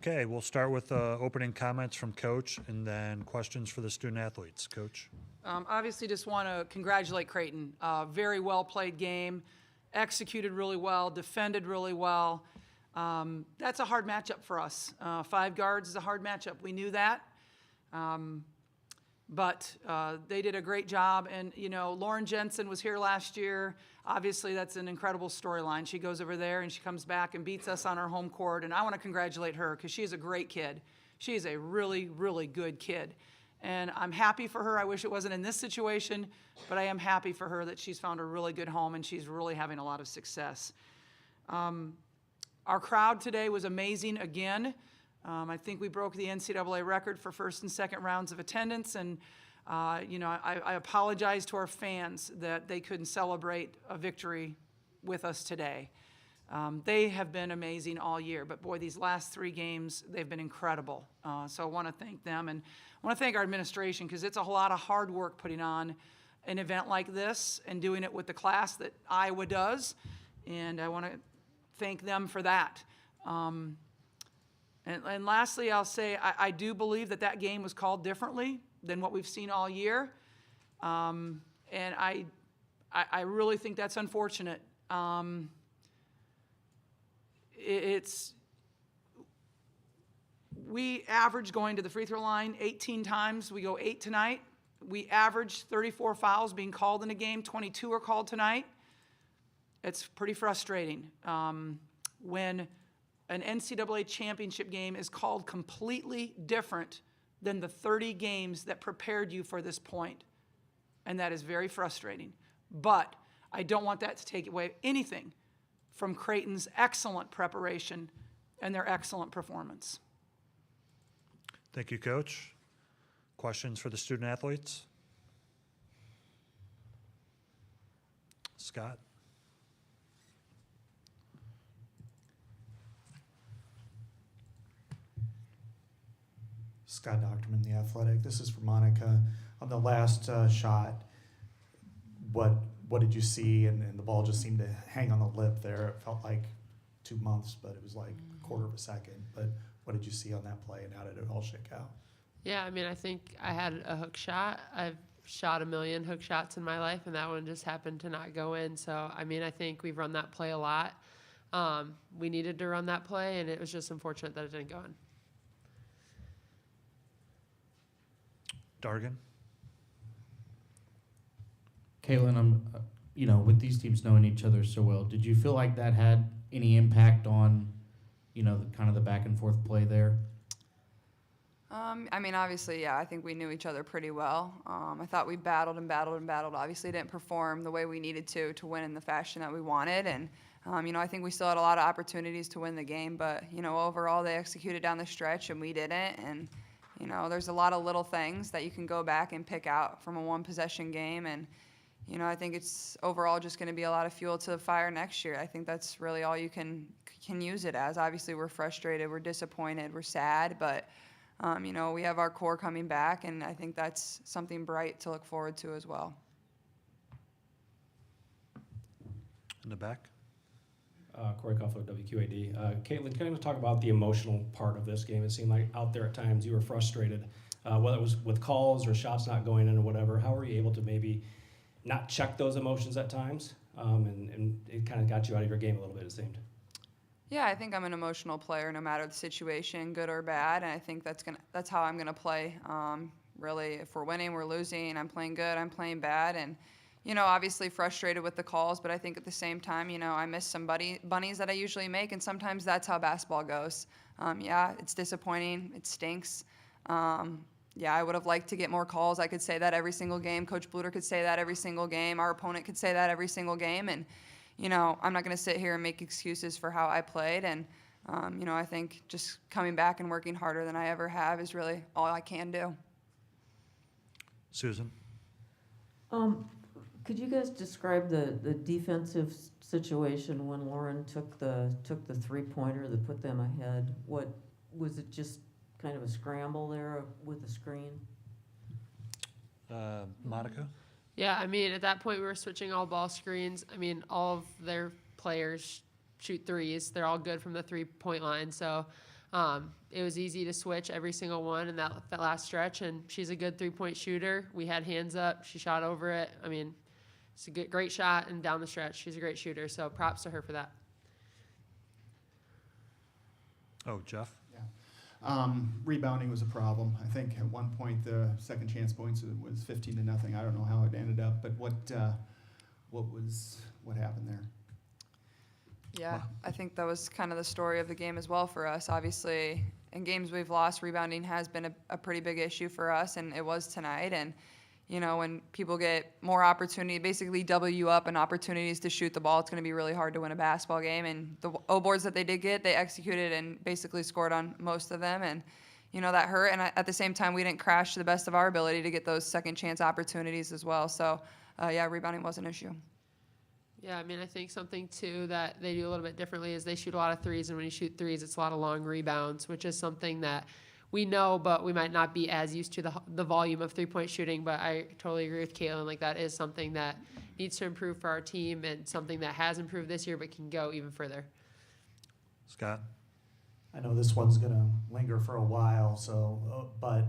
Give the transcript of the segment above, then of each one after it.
Okay, we'll start with opening comments from Coach and then questions for the student athletes. Coach? Obviously, just want to congratulate Creighton. Very well played game, executed really well, defended really well. That's a hard matchup for us. 5 guards is a hard matchup. We knew that. But they did a great job. And, you know, Lauren Jensen was here last year. Obviously, that's an incredible storyline. She goes over there and she comes back and beats us on our home court. And I want to congratulate her because she's a great kid. She's a really, really good kid. And I'm happy for her. I wish it wasn't in this situation, but I am happy for her that she's found a really good home and she's really having a lot of success. Our crowd today was amazing again. I think we broke the NCAA record for first and second rounds of attendance, and you know, I apologize to our fans that they couldn't celebrate a victory with us today. They have been amazing all year, but boy, these last 3 games, they've been incredible. So I want to thank them, and I want to thank our administration because it's a lot of hard work putting on an event like this and doing it with the class that Iowa does, and I want to thank them for that. And lastly, I'll say I do believe that that game was called differently than what we've seen all year. And I really think that's unfortunate. We average going to the free throw line 18 times. We go 8 tonight. We average 34 fouls being called in a game. 22 are called tonight. It's pretty frustrating when an NCAA championship game is called completely different than the 30 games that prepared you for this point. And that is very frustrating. But I don't want that to take away anything from Creighton's excellent preparation and their excellent performance. Thank you, Coach. Questions for the student athletes? Scott? Scott Docterman, The Athletic. This is for Monica. On the last shot, what did you see? And the ball just seemed to hang on the lip there. It felt like 2 months, but it was like a quarter of a second. But what did you see on that play, and how did it all shake out? Yeah, I mean, I think I had a hook shot. I've shot a million hook shots in my life, and that one just happened to not go in. So, I mean, I think we've run that play a lot. We needed to run that play, and it was just unfortunate that it didn't go in. Dargan? Caitlin, with these teams knowing each other so well, did you feel like that had any impact on, the back and forth play there? I mean, obviously, yeah, I think we knew each other pretty well. I thought we battled and battled and battled. Obviously, didn't perform the way we needed to win in the fashion that we wanted. And, I think we still had a lot of opportunities to win the game. But, overall, they executed down the stretch and we didn't. And, there's a lot of little things that you can go back and pick out from a one-possession game. And, I think it's overall just going to be a lot of fuel to the fire next year. I think that's really all you can use it as. Obviously, we're frustrated, we're disappointed, we're sad, but we have our core coming back, and I think that's something bright to look forward to as well. In the back? Corey Cuffler, WQAD. Caitlin, can you talk about the emotional part of this game? It seemed like out there at times you were frustrated, whether it was with calls or shots not going in or whatever. How were you able to maybe not check those emotions at times, and it kind of got you out of your game a little bit, it seemed? Yeah, I think I'm an emotional player no matter the situation, good or bad, and I think that's how I'm gonna play. Really, if we're winning, we're losing, I'm playing good, I'm playing bad, and obviously frustrated with the calls, but I think at the same time, I miss some bunnies that I usually make, and sometimes that's how basketball goes. Yeah, it's disappointing, it stinks. Yeah, I would have liked to get more calls. I could say that every single game. Coach Bluter could say that every single game. Our opponent could say that every single game, and I'm not going to sit here and make excuses for how I played. And, I think just coming back and working harder than I ever have is really all I can do. Susan? Could you guys describe the defensive situation when Lauren took the 3-pointer that put them ahead? What was it, just kind of a scramble there with the screen? Monica? Yeah, I mean, at that point, we were switching all ball screens. I mean, all of their players shoot threes. They're all good from the 3-point line. So It was easy to switch every single one in that last stretch, and she's a good three-point shooter. We had hands up. She shot over it. I mean, it's a great shot, and down the stretch, she's a great shooter, so props to her for that. Oh, Jeff? Rebounding was a problem. I think at one point the second chance points was 15-0. I don't know how it ended up, but what happened there? Yeah, I think that was kind of the story of the game as well for us. Obviously, in games we've lost, rebounding has been a pretty big issue for us, and it was tonight. And, you know, when people get more opportunity, basically double you up and opportunities to shoot the ball, it's going to be really hard to win a basketball game. And the O boards that they did get, they executed and basically scored on most of them. And, you know, that hurt. And at the same time, we didn't crash to the best of our ability to get those second chance opportunities as well. So, yeah, rebounding was an issue. Yeah, I mean, I think something, too, that they do a little bit differently is they shoot a lot of threes, and when you shoot threes, it's a lot of long rebounds, which is something that we know, but we might not be as used to the volume of three-point shooting. But I totally agree with Caitlin. Like, that is something that needs to improve for our team and something that has improved this year but can go even further. Scott? I know this one's going to linger for a while, so but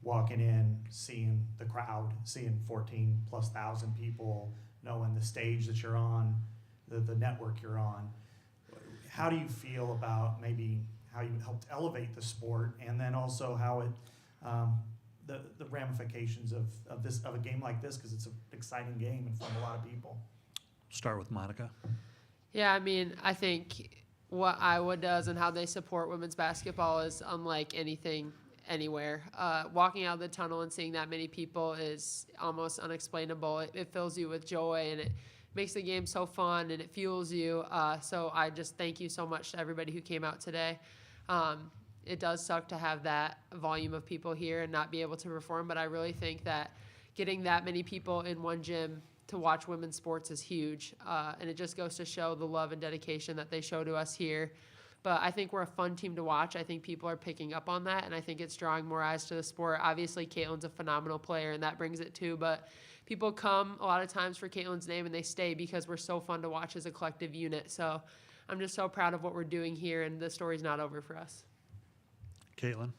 walking in, seeing the crowd, seeing 14,000+ people, knowing the stage that you're on, the network you're on, how do you feel about maybe how you helped elevate the sport, and then also how it the ramifications of a game like this, because it's an exciting game in front of a lot of people? Start with Monica. Yeah, I mean, I think what Iowa does and how they support women's basketball is unlike anything anywhere. Walking out of the tunnel and seeing that many people is almost unexplainable. It fills you with joy, and it makes the game so fun, and it fuels you. So I just thank you so much to everybody who came out today. It does suck to have that volume of people here and not be able to perform, but I really think that getting that many people in one gym to watch women's sports is huge, and it just goes to show the love and dedication that they show to us here. But I think we're a fun team to watch. I think people are picking up on that, and I think it's drawing more eyes to the sport. Obviously, Caitlin's a phenomenal player, and that brings it too, but people come a lot of times for Caitlin's name, and they stay because we're so fun to watch as a collective unit. So I'm just so proud of what we're doing here, and the story's not over for us. Caitlin?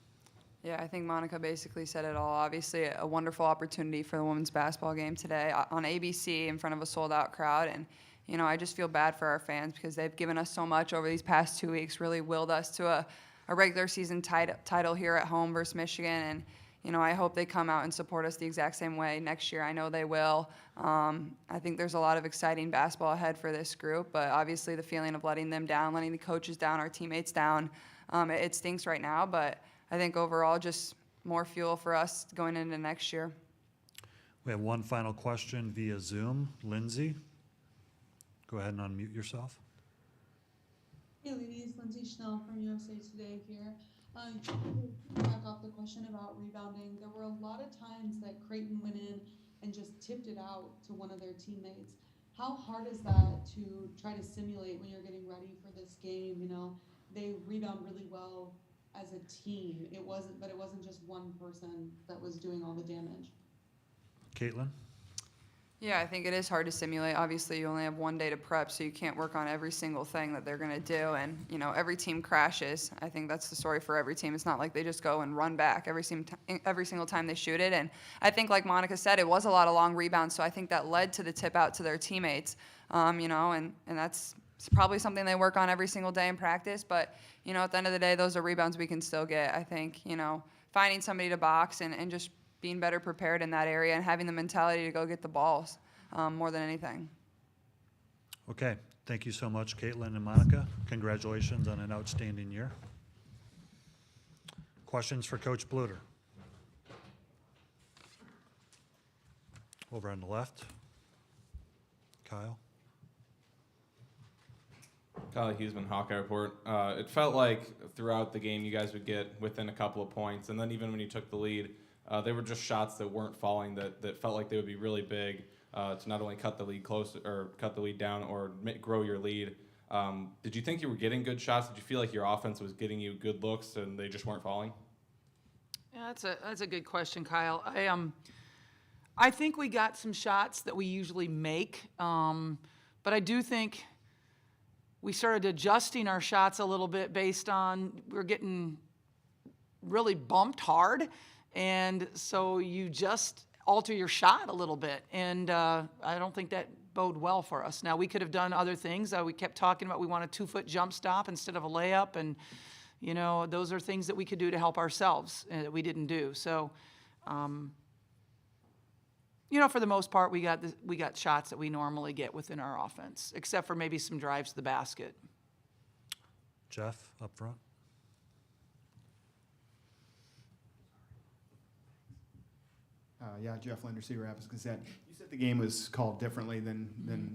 Yeah, I think Monica basically said it all. Obviously, a wonderful opportunity for the women's basketball game today on ABC in front of a sold-out crowd. And, you know, I just feel bad for our fans because they've given us so much over these past 2 weeks, really willed us to a regular season title here at home versus Michigan. And, you know, I hope they come out and support us the exact same way next year. I know they will. I think there's a lot of exciting basketball ahead for this group, but obviously the feeling of letting them down, letting the coaches down, our teammates down, it stinks right now, but I think overall just more fuel for us going into next year. We have one final question via Zoom. Lindsay, go ahead and unmute yourself. Hey ladies, Lindsay Schnell from USA Today here. Back off the question about rebounding, there were a lot of times that Creighton went in and just tipped it out to one of their teammates. How hard is that to try to simulate when you're getting ready for this game? You know, they rebound really well as a team. It wasn't just one person that was doing all the damage. Caitlin? Yeah, I think it is hard to simulate. Obviously, you only have one day to prep, so you can't work on every single thing that they're going to do. And, you know, every team crashes. I think that's the story for every team. It's not like they just go and run back every single time they shoot it. And I think, like Monica said, it was a lot of long rebounds, so I think that led to the tip out to their teammates, you know, and that's probably something they work on every single day in practice. But, you know, at the end of the day, those are rebounds we can still get. I think, you know, finding somebody to box and just being better prepared in that area and having the mentality to go get the balls more than anything. Okay. Thank you so much, Caitlin and Monica. Congratulations on an outstanding year. Questions for Coach Bluter? Over on the left. Kyle? Kyle Huseman, Hawkeye Report. It felt like throughout the game you guys would get within a couple of points, and then even when you took the lead, they were just shots that weren't falling that felt like they would be really big to not only cut the lead close or cut the lead down or grow your lead. Did you think you were getting good shots? Did you feel like your offense was getting you good looks and they just weren't falling? Yeah, that's a good question, Kyle. I think we got some shots that we usually make, but I do think we started adjusting our shots a little bit based on, we're getting really bumped hard. And so you just alter your shot a little bit. And I don't think that bode well for us. Now, we could have done other things. We kept talking about we want a 2-foot jump stop instead of a layup. And, you know, those are things that we could do to help ourselves that we didn't do. So, you know, for the most part, we got shots that we normally get within our offense, except for maybe some drives to the basket. Jeff, up front. Yeah, Jeff Linder, Cedar Rapids Gazette. You said the game was called differently than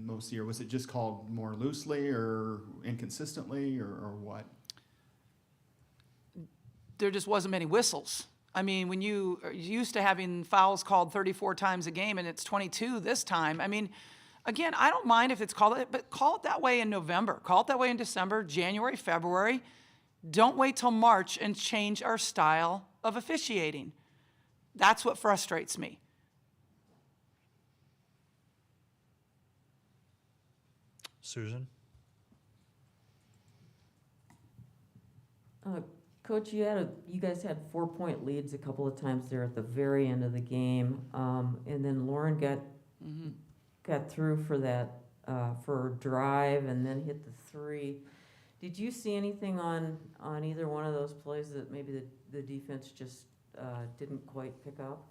most of the year. Was it just called more loosely or inconsistently or what? There just wasn't many whistles. I mean, when you are used to having fouls called 34 times a game and it's 22 this time, I mean, again, I don't mind if it's called it, but call it that way in November. Call it that way in December, January, February. Don't wait till March and change our style of officiating. That's what frustrates me. Susan? Coach, you guys had 4-point leads a couple of times there at the very end of the game, and then Lauren got through for that for a drive and then hit the 3. Did you see anything on either one of those plays that maybe the defense just didn't quite pick up?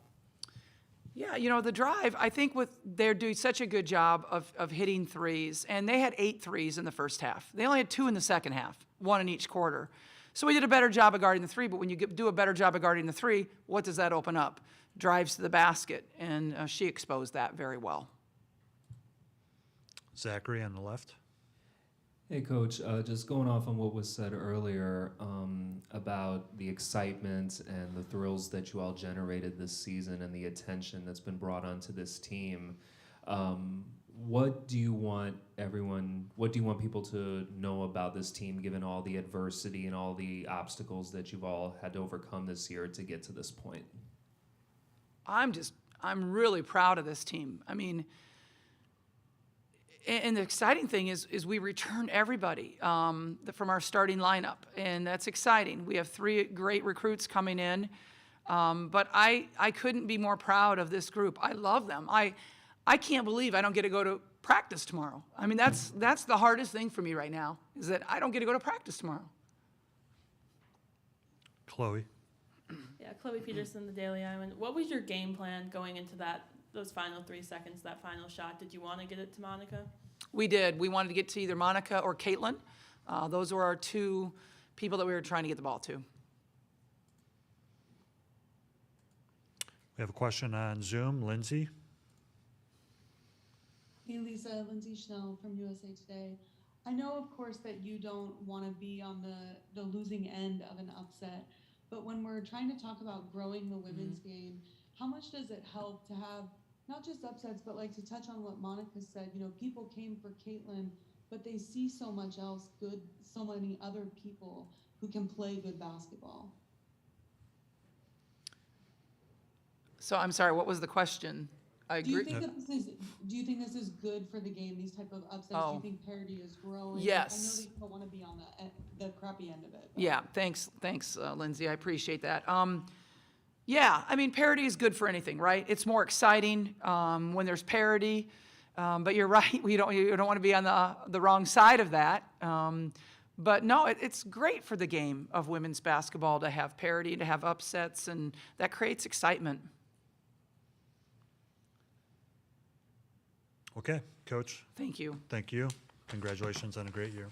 Yeah, you know, the drive, I think they're doing such a good job of hitting threes, and they had 8 threes in the first half. They only had 2 in the second half, 1 in each quarter. So we did a better job of guarding the 3, but when you do a better job of guarding the 3, what does that open up? Drives to the basket, and she exposed that very well. Zachary on the left. Hey, Coach, just going off on what was said earlier about the excitement and the thrills that you all generated this season and the attention that's been brought onto this team. What do you want people to know about this team, given all the adversity and all the obstacles that you've all had to overcome this year to get to this point? I'm really proud of this team. I mean, and the exciting thing is we return everybody from our starting lineup, and that's exciting. We have 3 great recruits coming in, but I couldn't be more proud of this group. I love them. I can't believe I don't get to go to practice tomorrow. I mean, that's the hardest thing for me right now, is that I don't get to go to practice tomorrow. Chloe. Yeah, Chloe Peterson, the Daily Island. What was your game plan going into those final 3 seconds, that final shot? Did you want to get it to Monica? We did. We wanted to get to either Monica or Caitlin. Those were our 2 people that we were trying to get the ball to. We have a question on Zoom. Lindsay? Hey Lisa, Lindsay Schnell from USA Today. I know, of course, that you don't want to be on the losing end of an upset, but when we're trying to talk about growing the women's game, how much does it help to have not just upsets, but like to touch on what Monica said, you know, people came for Caitlin, but they see so much else good, so many other people who can play good basketball. So I'm sorry, what was the question? I Do you agree. think this is good for the game, these type of upsets? Do you think parity is growing? Yes. I know that you don't want to be on the crappy end of it. But. Yeah, thanks, Lindsay. I appreciate that. Yeah, I mean, parity is good for anything, right? It's more exciting when there's parity. But you're right, you don't want to be on the wrong side of that. But no, it's great for the game of women's basketball to have parity, to have upsets, and that creates excitement. Okay, Coach. Thank you. Thank you. Congratulations on a great year.